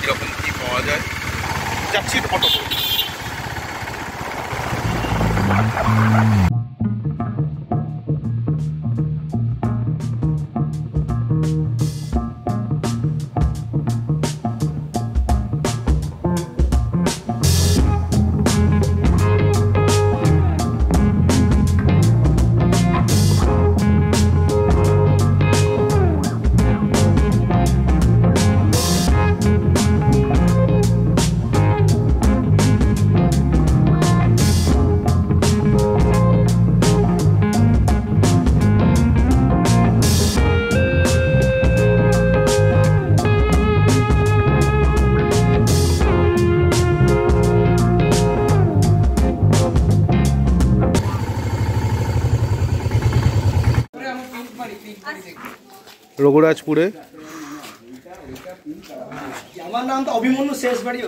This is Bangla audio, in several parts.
কীরকম কী পাওয়া যায়। যাচ্ছি অটো করে। রঘুরাজপুরে আমার নাম তো অভিমন্যু শেষ বাড়ি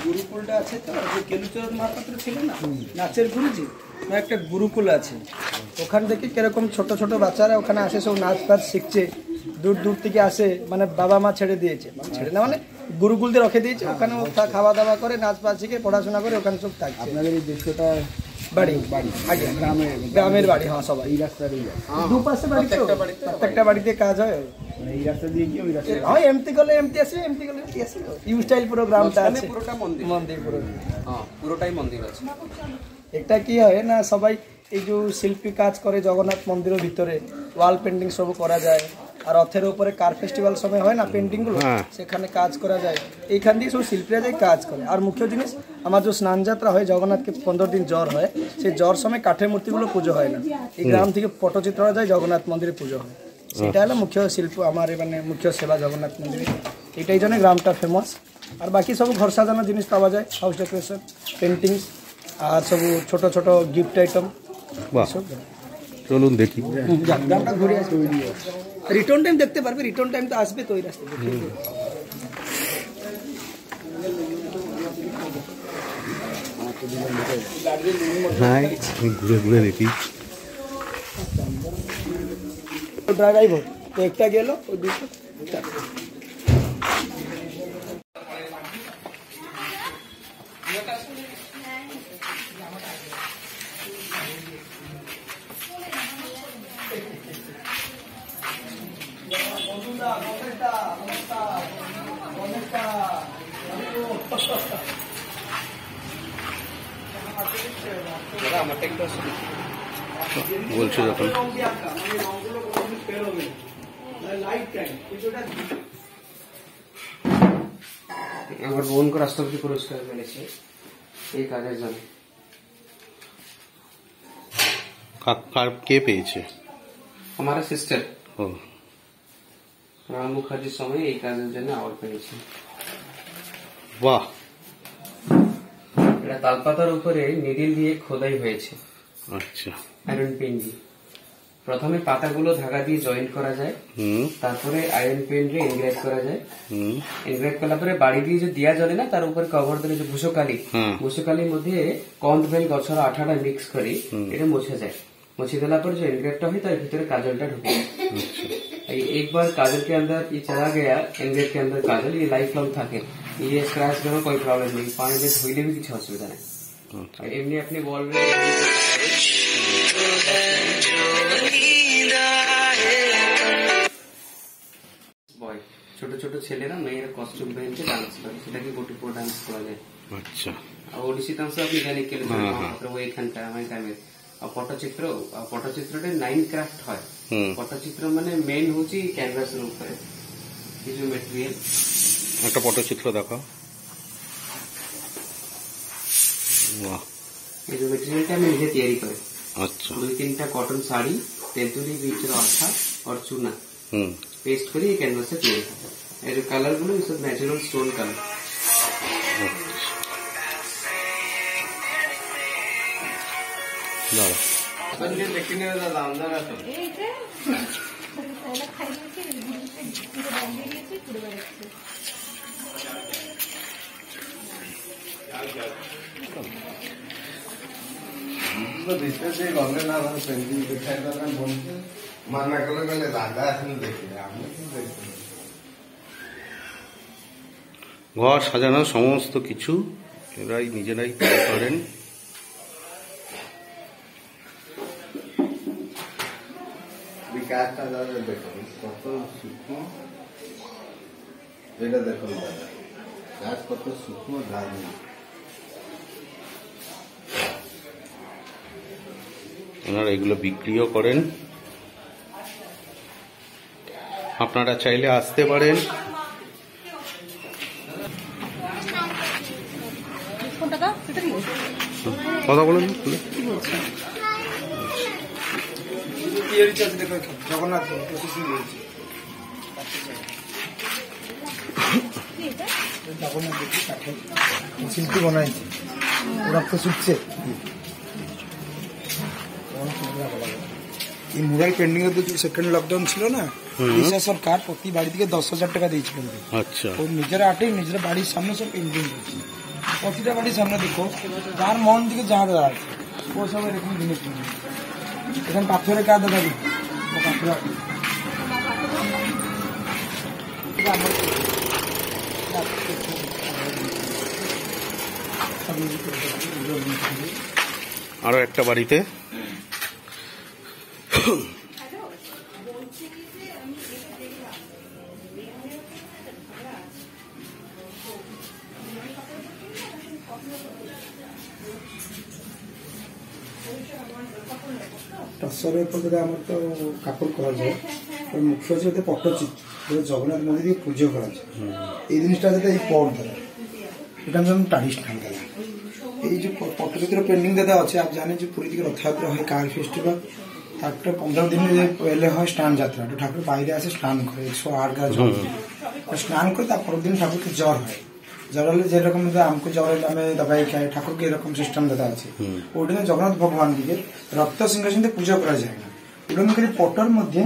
গুরুকুলটা আছে তো যে কেলুচরণ মহাপাত্র ছিল না নাচের গুরুজি একটা গুরুকুল আছে ওখান থেকে কিরকম ছোট ছোট বাচ্চারা ওখানে আসে সব নাচ ফাচ শিখছে দূর দূর থেকে আসে মানে বাবা মা ছেড়ে দিয়েছে ছেড়ে না মানে গুরুকুলদের রেখে দিয়েছে ওখানে খাওয়া দাওয়া করে নাচ ফাচ শিখে পড়াশোনা করে ওখানে সব থাকছে। আপনাদের এই দৃশ্যটা বাড়ি বাড়ি আগে গ্রামের বাড়ি হ্যাঁ সবাই এই রাস্তার দুপাশে বাড়ি প্রত্যেকটা বাড়িতে কাজ হয় এই রাস্তা দিয়ে কি ওই রাস্তা হয় এমটি গেলে এমটি আসবে এমটি গেলে এমটি আসবে ইউ স্টাইল পুরো গ্রামটা আছে পুরোটা মন্দির পুরো হ্যাঁ পুরোটাই মন্দির আছে। এটা কি হয় না সবাই এই যে শিল্পী কাজ করে জগন্নাথ মন্দিরের ভিতরে ওয়াল পেন্টিং সব করা যায় আর রথের উপরে কার ফেস্টিভ্যাল সময় হয় না পেন্টিং গুলো সেখানে কাজ করা যায় এইখান থেকে সব শিল্পীরা যায় কাজ করে। আর মুখ্য জিনিস আমার যে স্নান যাত্রা হয় জগন্নাথকে 15 দিন জ্বর হয় সেই জ্বর সময় কাঠের মূর্তিগুলো পুজো হয় না এই গ্রাম থেকে পটচিত্রা যায় জগন্নাথ মন্দিরে পুজো হয় সেটা হলো মুখ্য শিল্প আমার মানে মুখ্য সেবা জগন্নাথ মন্দিরে এটাই জন্য গ্রামটা ফেমাস। আর বাকি সব ঘর সাজানোর জিনিস পাওয়া যায় হাউস ডেকোরেশন পেন্টিংস আর সব ছোট ছোট গিফট আইটেম। চলুন দেখি গ্রামটা ঘুরে আসবে রিটার্ন টাইম দেখতে পারবে রিটার্ন টাইম তো আসবে তো ওই রাস্তা হ্যাঁ ঘুরে ঘুরে দেখি ড্রাইভার একটা গেল ওই দুটো বলছি যখন আমার বোনকে রাষ্ট্রপতি পুরস্কার মিলেছে এই কাজের জন্য। কে পেয়েছে? আমার সিস্টার ও রাম মুখার্জির সময় এই কাজের জন্য অ্যাওয়ার্ড পেয়েছে। বাহ এটা তালপাতার উপরে নিডিল দিয়ে খোদাই হয়েছে। আচ্ছা আয়রন পেন দিয়ে প্রথমে পাতাগুলো ধাগা দিয়ে জয়েন্ট করা যায় তারপরে আয়রন পেন দিয়ে এনগ্রেভ করা যায় এনগ্রেভ করার পরে বাড়ি দিয়ে যে দিয়া জ্বলে না তার উপরে কভার দিলে যে ভূষকালির মধ্যে কন্দবেল গছর আঠাটা মিক্স করে এটা মোছা যায় मुझे देला पर जो एनग्रेव हुई तार भीतर काजलटा ढुके एक बार काजल के अंदर ये चला गया एनग्रेव के अंदर काजल ये लाइफ लॉन्ग থাকে ये स्क्रैच में कोई प्रॉब्लम नहीं पानी में धोइले भी কিছু অসুবিধা নাই এমনি আপনি বলবেন বয় ছোট ছোট ছেলেরা মেয়েরা কস্টিউম পরে ডান্স করে সেটাকে গোটিপুর ডান্স করা যায়। আচ্ছা আর ওড়িশি ডান্স আপনি জানেন কেন মাত্র वो এখানকার আমার টাইমে পটচিত্রটা 9 ক্রাফট হয় পটচিত্র মানে মেইন হচ্ছে ক্যানভাসের উপরে কিছু ম্যাটেরিয়াল একটা পটচিত্র দেখাও। বাহ এই যে ম্যাটেরিয়ালটা আমি নিজে তৈরি করি। আচ্ছা 2-3টা কটন শাড়ি তেঁতুলি বীজের আঠা আর চুনা পেস্ট করে এই ক্যানভাসে তৈরি হয়। এর কালার গুলো সব ন্যাচারাল স্টোন কালার। দাঁড়া ভিতরে গলে না পেন্টিং দেখাই দেবেন বলছে মানা করে গেলে দাদা এখন দেখি আমি কি দেখি ঘর সাজানো সমস্ত কিছু এরাই নিজেরাই তৈরি করেন। বিকাশটা দাদা দেখুন কত সূক্ষ্ম, এটা দেখুন দাদা গাছ কত সূক্ষ্ম গাছ। ওনারা এগুলো বিক্রিও করেন, আপনারা চাইলে আসতে পারেন। কথা বলুন। জগন্নাথ শিল্পী বনাইছে রক্ত শুচ্ছে। এই মুরাল পেন্ডিং এর যে সেকেন্ড লকডাউন ছিল না, ওড়িশা সরকার প্রতি বাড়ি থেকে 10,000 টাকা দিয়েছিল। আচ্ছা, ও নিজেরা আটেই নিজের বাড়ির সামনে সব পেন্টিং করছে। প্রতিটা বাড়ির সামনে দেখো যার মন দিকে যা দেওয়া আছে ও সব এরকম জিনিস এখানে পাথরের কাজ দেখা দিই আরো একটা বাড়িতে ଟସର ଏପଟରେ ଆମର ତ କାପଡ଼ କରାଯାଏ। ମୁଖ୍ୟ ହଉଛି ଗୋଟେ ପଟ୍ଟଚିତ୍ର ଜଗନ୍ନାଥ ମନ୍ଦିର ପୂଜା କରାଯାଏ। এই জিনিসটা যেটা এই পট দ্বারা এটা আমি ট্রাডিশনাল দ্বারা এই যে পটচিত্র পেন্ডিং দাদা আছে आप जाने जो पूरी रथयात्रा হয় कार फेस्टिवल তারপরে 15 দিন পহলে হয় স্নান যাত্রা। ঠাকুর বাইরে আসে স্নান করে 108 গাছ স্নান করে তার পরের দিন ঠাকুরকে জ্বর হয়। জ্বর হলে যেরকম আমাকে জ্বর হলে আমি দবাই খাই, ঠাকুরকে এরকম সিস্টেম দাদা আছে। ওটা জগন্নাথ ভগবান দিকে রক্ত সিংহাসন পূজা করা যায় না। ওটা করে পটর মধ্যে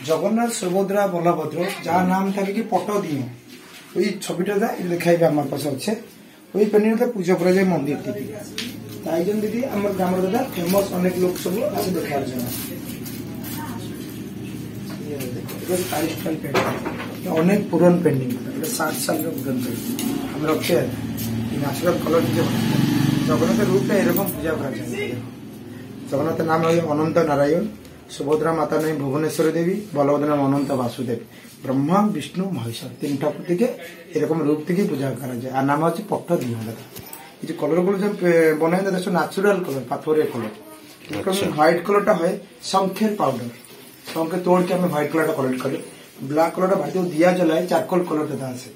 জগন্নাথ সুভদ্রা বলভদ্র যার নাম থাকে কি পট দিয়ে ওই ছবিটা দেখাইবে আমার পাশে আছে। ওই পেন্ডিংটা পূজা করা যায় মন্দির থেকে। তাই জন্য দিদি আমার গ্রামের দাদা ফেমস অনেক লোক সব আছে দেখার জন্য। অনেক পুরন পেন্ডিং, 60 সালের পুরন পেন্ডিং আমরা রক্ষে ন্যাচারাল কলর দিয়ে জগন্নাথের রূপটা এরকম পূজা করা যায়। জগন্নাথের নাম হয় অনন্ত নারায়ণ, সুভদ্রা মাতা নয় ভুবনেশ্বরী দেবী, বলভদ্র নাম অনন্ত বাসুদেব। ব্রহ্মা বিষ্ণু মহেশ্বর 3 ঠাকুর থেকে এরকম রূপ থেকে পূজা করা যায়। আর নাম হচ্ছে পট্ট দিয়ে দাদা। এই যে কলর গুলো যে বনায় দাদা ন্যাচুরাল কলর, পাথরের কলর। হোয়াইট কলরটা হয় শঙ্খের পাউডার, শঙ্খে তোড় के हमें व्हाइट कलर कलेक्ट करे। ब्लैक कलर बाड़ी दिया जलाए चारकोल कलर दादा আছে।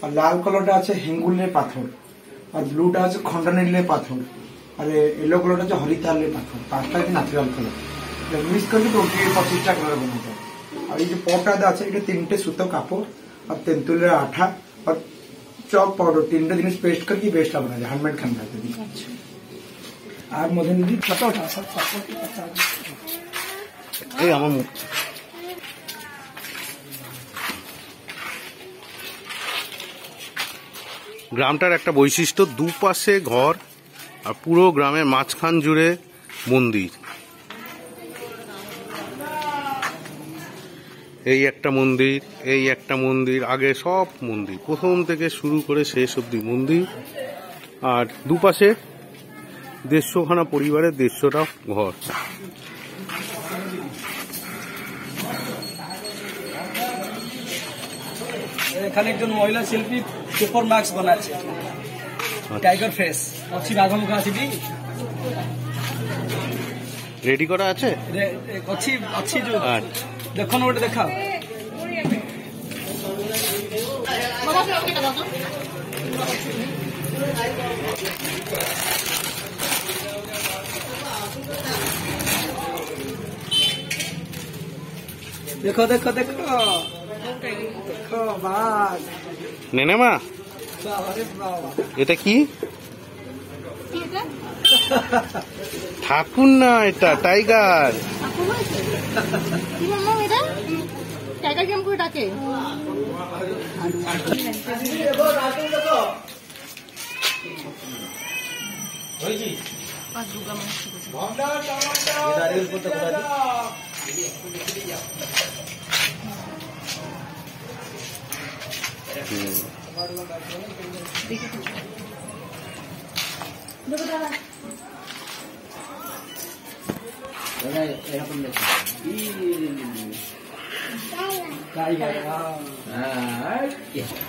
আর লাল কলরটা আছে হেঙ্গুলের পাথর, আর ব্লুটা আছে খন্ডনীলের পাথর, আর येलो कलरটা আছে হরিতালের পাথর। পাঁচটা কি ন্যাচারাল কলর মিক্স করে 20-25টা কলর বানাতে। আর এই যে পটটা আছে এটা 3টে সুতো কাপড় আর তেঁতুলের আঠা আর চক পাউডার 3টে জিনিস পেস্ট करके बेस्टটা बना যায় हैंडमेड खाना है। আর মধ্যে নিদি কত আছে এই আমার গ্রামটার একটা বৈশিষ্ট্য, দুপাশে ঘর আর পুরো গ্রামের মাঝখান জুড়ে মন্দির। এই একটা মন্দির, এই একটা মন্দির, আগে সব মন্দির, প্রথম থেকে শুরু করে শেষ অবধি মন্দির। আর দুপাশে 150খানা পরিবারের 150টা ঘর। এখানে একজন মহিলা শিল্পী পেপার মাস্ক বানাচ্ছে, টাইগার ফেস অছি বাঘ মুখ আছে কি রেডি করা আছে অছি অছি দেখো না ওটা দেখাও। দেখো দেখো দেখো দেখো বাঘ নেনে মা, এটা কি? ঠাকুর না, এটা টাইগার। টাইগার কেমন করে ডাকে? আর দুর্গা মায়ের শিখেছে।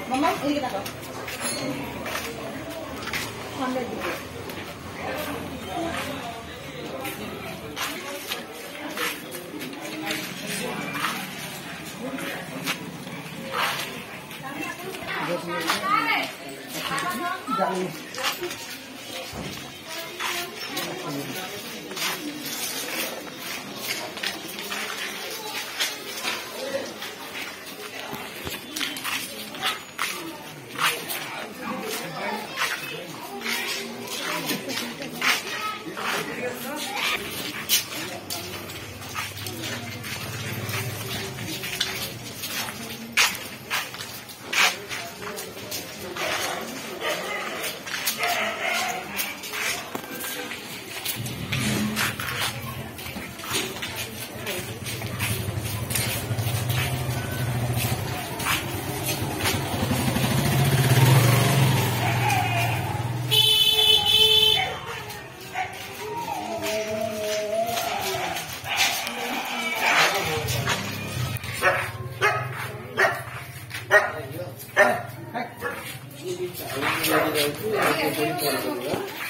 মামা এদিকে তাকাও। সামনের দিকে।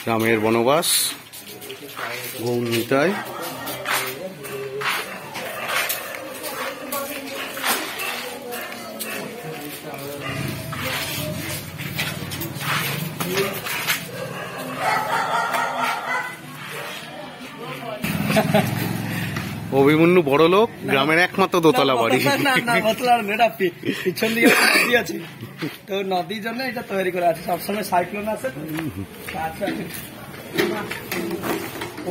রামের বনবাস, গৌর নিতাই। অভিমন্যু বড় লোক, গ্রামের একমাত্র দোতলা বাড়ি। পিছন দিকে নদী আছে, তো নদীর জন্য এটা তৈরি করা আছে। সবসময় সাইক্লোন আছে।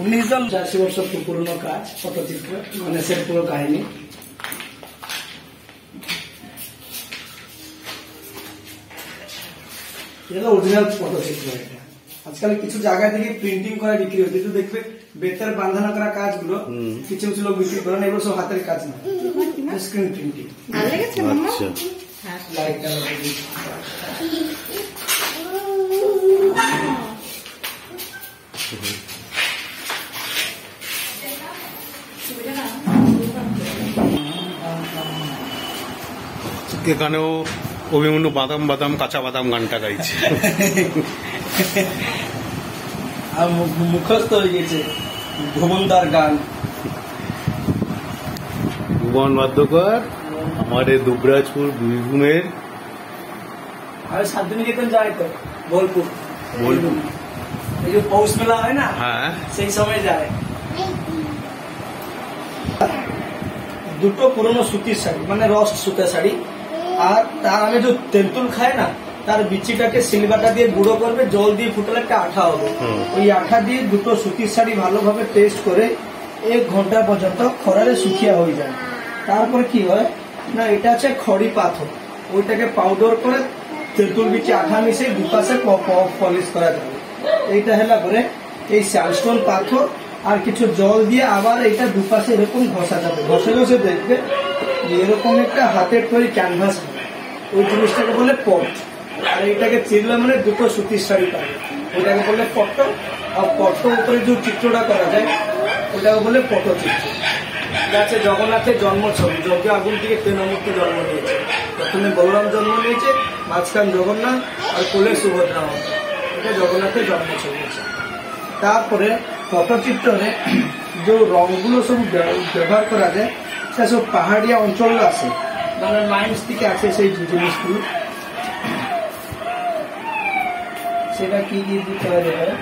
1980 বছর পুরনো কাজ, পটচিত্র, মানে সে পুরো কাহিনী। এটা অরিজিনাল পটচিত্র। এটা আজকাল কিছু জায়গা থেকে প্রিন্টিং করে বিক্রি হচ্ছে, তো দেখবে বেতার বাঁধানো করা কাজগুলো কিছু কিছু লোক বিক্রি করেন, এগুলো সব হাতের কাজ না, স্ক্রিন প্রিন্টিং। আচ্ছা, এখানেও অভিমন্যু বাদাম বাদাম কাঁচা বাদাম গানটা গাইছে। মুখস্থ হয়ে গেছে ভুবনদার গান। ভুবন বাদ্যকর আমাদের দুবরাজপুর বীরভূমের। আমি শান্তিনিকেতন যাই তো, বোলপুর। এই যে পৌষ মেলা হয় না, হ্যাঁ, সেই সময় যায়। দুটো পুরনো সুতির শাড়ি, মানে রস সুতার শাড়ি, আর তার আগে যে তেঁতুল খায় না, তার বিচিটাকে সিলবাটা দিয়ে গুঁড়ো করবে, জল দিয়ে ফুটালে একটা আঠা হবে। ওই আঠা দিয়ে দুটো সুতির শাড়ি ভালোভাবে টেস্ট করে 1 ঘন্টা পর্যন্ত খরারে শুকিয়ে হয়ে যায়। তারপরে কি হয় না, এটা আছে খড়ি পাথর, ওইটাকে পাউডার করে তেঁতুল বিচি আঠা মিশিয়ে দুপাশে পলিশ করা যাবে। এইটা হেলা করে এই স্যান্ডস্টোন পাথর আর কিছু জল দিয়ে আবার এটা দুপাশে এরকম ঘষা যাবে। ঘষে ঘষে দেখবে এরকম একটা হাতের তৈরি ক্যানভাস, ওই জিনিসটাকে বলে পট। আর এইটাকে চিরলে মানে দুটো সুতির শাড়ি পাবে, ওইটাকে বলে পট্ট। আর পট্ট উপরে যে চিত্রটা করা যায় ওটাকে বলে পটচিত্র। আছে জগন্নাথের জন্ম ছবি, যজ্ঞ আগুন থেকে তেনমূর্তি জন্ম নিয়েছে। প্রথমে বলরাম জন্ম নিয়েছে, মাঝখান জগন্নাথ আর কোলে সুভদ্রা। এটা জগন্নাথের জন্ম ছবি আছে। তারপরে পটচিত্রে যে রঙগুলো সব ব্যবহার করা যায়, সেসব পাহাড়িয়া অঞ্চল আছে, মানে মাইন্স থেকে আছে সেই জিনিসগুলো। সেটা কি কি তৈরি হয়,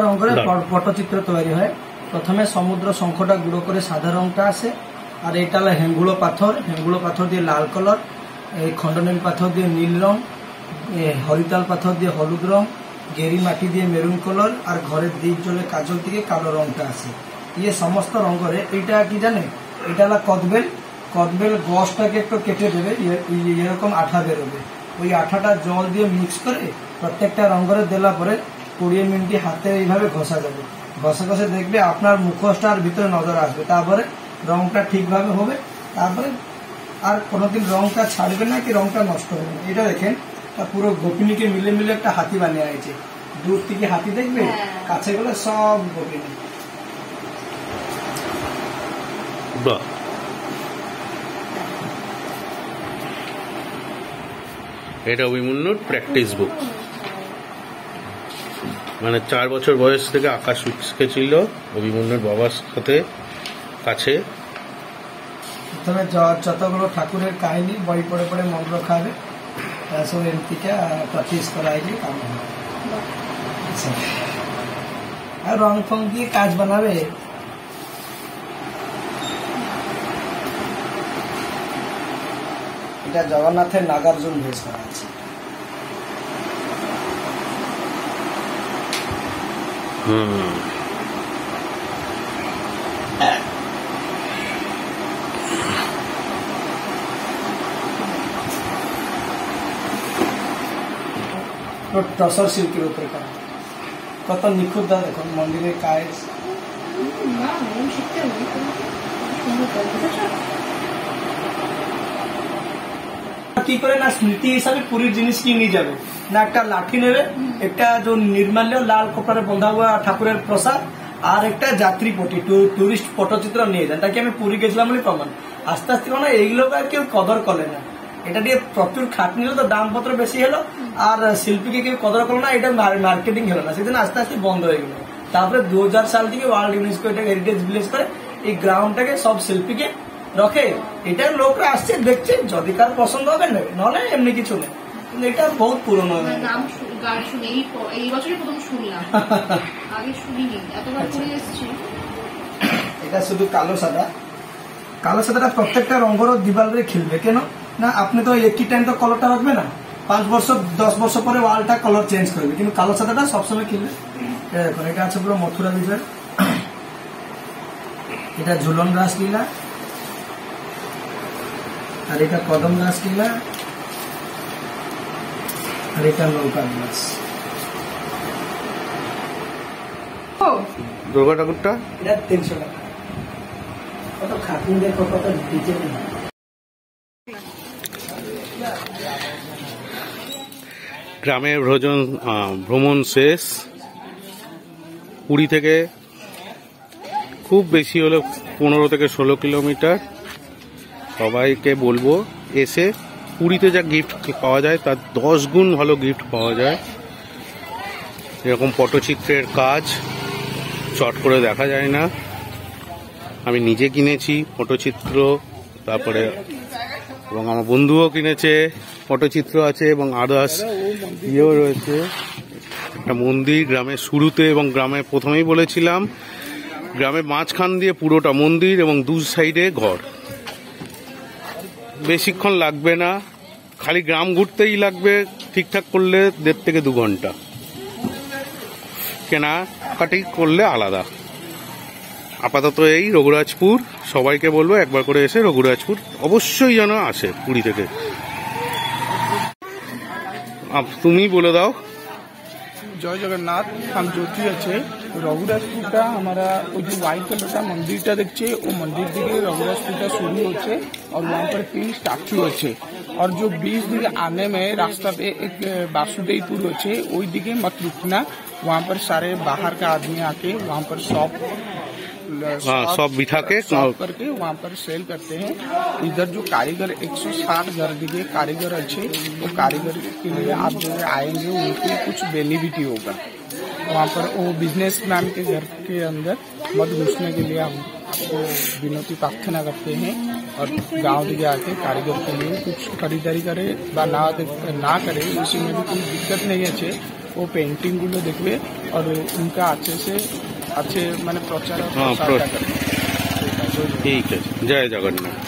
রঙের পটচিত্র তৈরি হয়। প্রথমে সমুদ্র শঙ্খটা গুঁড়ো করে সাদা রংটা আসে, আর এটা হলো হেঙ্গুলো পাথর। হেঙ্গুলো পাথর দিয়ে লাল কালার, এই খন্ডনীল পাথর দিয়ে নীল রং, হরিতাল পাথর দিয়ে হলুদ রং, গেরি মাটি দিয়ে মেরুন কালার আর ঘরের দিক জলে কাজল থেকে কালো রংটা আছে। ইয়ে সমস্ত রঙরে এইটা কি জানেন, এটা হলো কদবেল। কদবেল গছটাকে একটু কেটে দেবে, এরকম আঠা বেরোবে। ওই আঠাটা জল দিয়ে মিক্স করে প্রত্যেকটা রঙরে দেওয়া পরে 20 মিনিট হাতে এইভাবে ঘষা যাবে। ঘষে ঘষে দেখবে আপনার মুখোশটার ভিতরে নজর আসবে, তারপরে রংটা ঠিকভাবে হবে। তারপরে আর কোনোদিন রংটা ছাড়বে না, কি রংটা নষ্ট হবে না। এটা দেখেন পুরো গোপিনীকে মিলে মিলে একটা হাতি বানিয়ে আছে। দূর থেকে হাতি দেখবে, কাছে গেলে সব গোপিনী। বাহ, এটা অভিমন্যুর প্র্যাকটিস বুক। মানে 4 বছর বয়স থেকে আঁকা শিখেছিল অভিমন্যুর বাবার সাথে কাছে। প্রথমে যতগুলো ঠাকুরের কাহিনী বই পড়ে পড়ে মন রখা হবে, সব এমতিকে প্র্যাকটিস করাইলে কাম হবে। আর রং ফং দিয়ে কাজ বানাবে। এটা জগন্নাথের নাগার্জুন বেশ করা আছে। টসর সিল্কের উপরে করা, কত নিখুঁত দা দেখুন মন্দিরের কাজ। না আমি শিখতে হবে, সুন্দর করে কি করে না স্মৃতি হিসাবে পুরী জিনিস কি নিয়ে যাবে না, একটা লাঠি নেবে, একটা যে নির্মাল্য লাল কপড়ারে বন্ধা হওয়া ঠাকুরের প্রসাদ, আর একটা যাত্রী পটি টুরিস্ট ফটোচিত্র নিয়ে যান। তাকে আমি পুরী গেছিলাম বলে প্রমাণ। আস্তে আস্তে মানে এইগুলো আর কেউ কদর করে না। এটা দিয়ে প্রচুর খাটনি হলো, তো দাম পত্র বেশি হলো, আর শিল্পীকে কেউ কদর করলো না, এটা মার্কেটিং হলো না, সেদিন আস্তে আস্তে বন্ধ হয়ে গেল। তারপরে 2000 সাল থেকে ওয়ার্ল্ড ইউনেস্কো এটা হেরিটেজ ভিলেজ করে এই গ্রাউন্ডটাকে সব শিল্পীকে রখে। এটা লোকরা আসছে দেখছে, যদি কার পছন্দ হবে নেবে, নাহলে এমনি কিছু নেই। কিন্তু এটা বহুত পুরনো। নাম গান শুনে এই বছরই প্রথম শুনলাম, আগে শুনিনি, এতবার করে এসেছি। এটা শুধু কালো সাদা। কালো সাদাটা প্রত্যেকটা রঙের দিবালে খেলবে কেন না, আপনি তো একই টাইম তো কালোটা রাখবে না, 5 বছর 10 বছর পরে ওয়ালটা কালার চেঞ্জ করবে, কিন্তু কালো সাদাটা সবসময় খেলবে। দেখুন এটা আছে পুরো মথুরা বিজয়। এটা ঝুলন রাসলীলা, আর এটা কদম রাসলীলা, আর এটা নৌকা বিলাস। দুর্গা ঠাকুরটা এটা 300 টাকা। কত খাটুন দেখো, কত ডিজে। গ্রামের ভ্রমণ শেষ। পুরী থেকে খুব বেশি হলে 15 থেকে 16 কিলোমিটার। সবাইকে বলবো এসে পুরীতে যা গিফট পাওয়া যায় তার 10 গুণ ভালো গিফট পাওয়া যায়। এরকম পটচিত্রের কাজ চট করে দেখা যায় না। আমি নিজে কিনেছি পটচিত্র, তারপরে এবং আমার বন্ধুও কিনেছে, পটচিত্র আছে এবং আদার্স ইয়েও রয়েছে। একটা মন্দির গ্রামের শুরুতে, এবং গ্রামে প্রথমেই বলেছিলাম গ্রামের মাঝখান দিয়ে পুরোটা মন্দির এবং 2 সাইডে ঘর। বেশিক্ষণ লাগবে না, খালি গ্রাম ঘুরতেই লাগবে ঠিকঠাক করলে 1.5 থেকে 2 ঘন্টা। কেনাকাটি করলে আলাদা। আপাতত এই রঘুরাজপুর, সবাইকে বলবো একবার করে এসে রঘুরাজপুর অবশ্যই যেন আসে পুরী থেকে। তুমি বলে দাও। জয় জগন্নাথ। हम ज्योति अच्छे रघुराजपुरटा हमारा वो जो व्हाइट कलर का मंदिरटा देखिए, वो मंदिर दिखे रघुराजपुरटा शुरू होचे और वहाँ पर 3 स्टैचू अच्छे, और जो 20 दिखे आने में रास्ता पे एक वासुदेवपुर अच्छे, वही दिखे मत रुकना। वहाँ पर सारे बाहर का आदमी आके वहाँ पर शॉप बिठा के करके वहाँ पर सेल करते हैं। इधर जो कारीगर 160 घर दिखे कारीगर अच्छे, वो कारीगर के लिए आप जो आएंगे उनके कुछ बेनिफिट होगा। वहाँ पर वो बिजनेसमैन के घर के अंदर मत घुसने के लिए हम आपको विनती प्रार्थना करते हैं, और गांव दिखे आके कारीगर के लिए कुछ खरीदारी करे ना करे, उसी में भी कोई दिक्कत नहीं है। वो पेंटिंग गुलो देखिए और उनका अच्छे मैंने प्रचार ठीक है। जय जगन्नाथ।